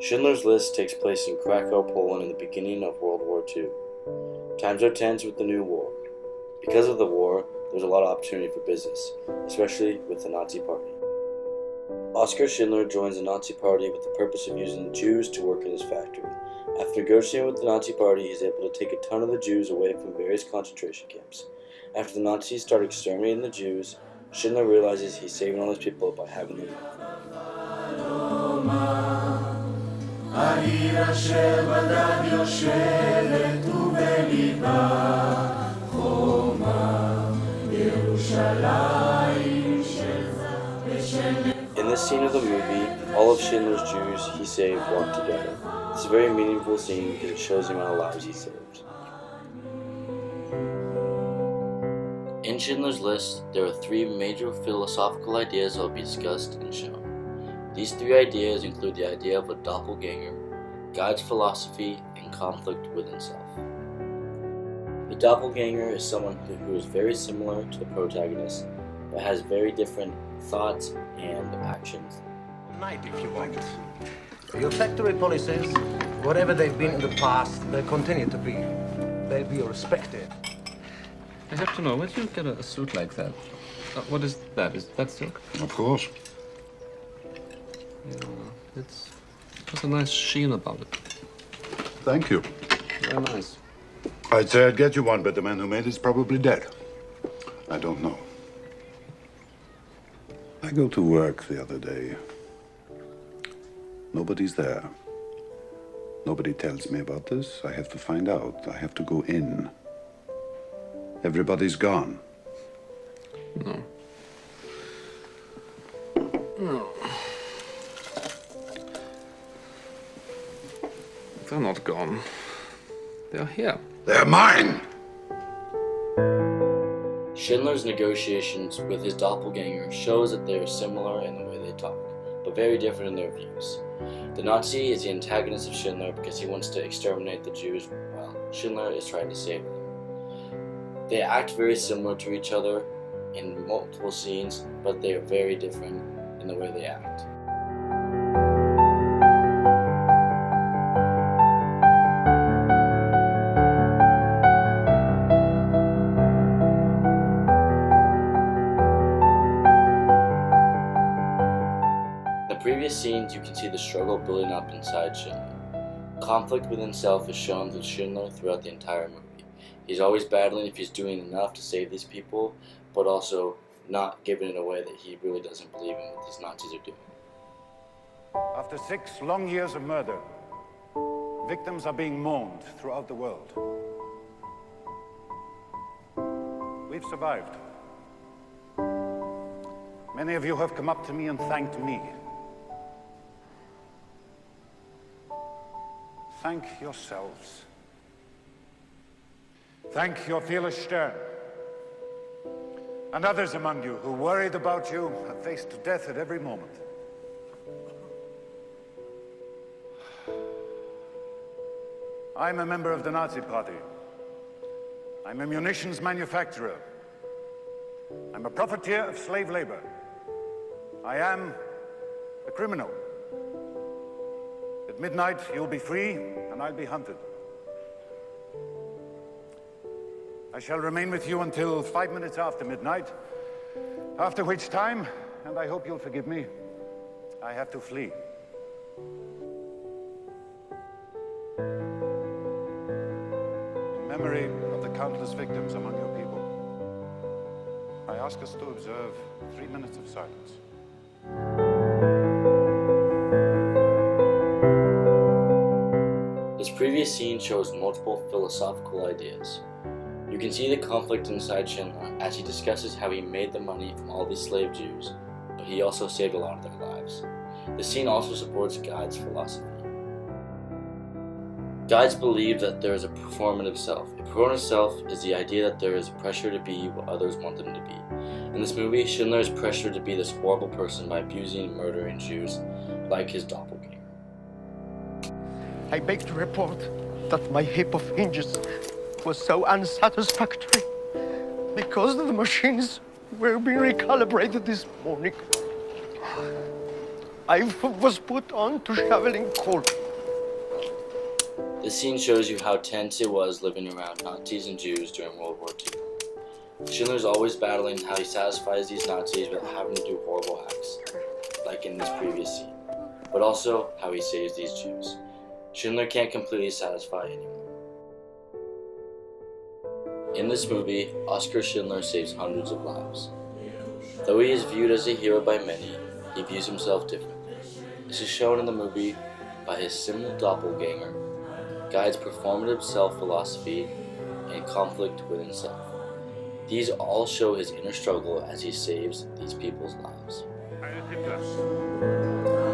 Schindler's List takes place in Krakow, Poland in the beginning of World War II. Times are tense with the new war. Because of the war, there's a lot of opportunity for business, especially with the Nazi Party. Oskar Schindler joins the Nazi Party with the purpose of using the Jews to work in his factory. After negotiating with the Nazi Party, he's able to take a ton of the Jews away from various concentration camps. After the Nazis start exterminating the Jews, Schindler realizes he's saving all these people by having them work. In this scene of the movie, all of Schindler's Jews he saved walk together. It's a very meaningful scene because it shows the amount of lives he saved. In Schindler's List, there are three major philosophical ideas that will be discussed and shown. These three ideas include the idea of a doppelganger, God's philosophy, and conflict within self. The doppelganger is someone who is very similar to the protagonist, but has very different thoughts and actions. Night, if you want. Your factory policies, whatever they've been in the past, they continue to be. They'll be respected. I have to know, where did you get a suit like that? What is that? Is that silk? Of course. Yeah, it has a nice sheen about it. Thank you. Very nice. I'd say I'd get you one, but the man who made it's probably dead. I don't know. I go to work the other day. Nobody's there. Nobody tells me about this. I have to find out. I have to go in. Everybody's gone. No. No. They're not gone. They're here. They're mine! Schindler's negotiations with his doppelganger shows that they are similar in the way they talk, but very different in their views. The Nazi is the antagonist of Schindler because he wants to exterminate the Jews while Schindler is trying to save them. They act very similar to each other in multiple scenes, but they are very different in the way they act. In the previous scenes, you can see the struggle building up inside Schindler. Conflict within self is shown through Schindler throughout the entire movie. He's always battling if he's doing enough to save these people, but also not giving it away that he really doesn't believe in what these Nazis are doing. After 6 long years of murder, victims are being mourned throughout the world. We've survived. Many of you have come up to me and thanked me. Thank yourselves. Thank your fearless Stern and others among you who worried about you and faced death at every moment. I'm a member of the Nazi Party. I'm a munitions manufacturer. I'm a profiteer of slave labor. I am a criminal. At midnight, you'll be free and I'll be hunted. I shall remain with you until 5 minutes after midnight, after which time, and I hope you'll forgive me, I have to flee. In memory of the countless victims among your people, I ask us to observe 3 minutes of silence. This previous scene shows multiple philosophical ideas. You can see the conflict inside Schindler as he discusses how he made the money from all these slave Jews, but he also saved a lot of their lives. The scene also supports God's philosophy. Guides believe that there is a performative self. A performative self is the idea that there is pressure to be what others want them to be. In this movie, Schindler is pressured to be this horrible person by abusing and murdering Jews, like his doppelganger. I beg to report that my heap of hinges was so unsatisfactory because the machines were being recalibrated this morning. I was put on to shoveling coal. This scene shows you how tense it was living around Nazis and Jews during World War II. Schindler's always battling how he satisfies these Nazis without having to do horrible acts, like in this previous scene, but also how he saves these Jews. Schindler can't completely satisfy anyone. In this movie, Oskar Schindler saves hundreds of lives. Though he is viewed as a hero by many, he views himself differently. This is shown in the movie by his simple doppelganger, guides performative self-philosophy, and conflict with himself. These all show his inner struggle as he saves these people's lives. Heil Hitler.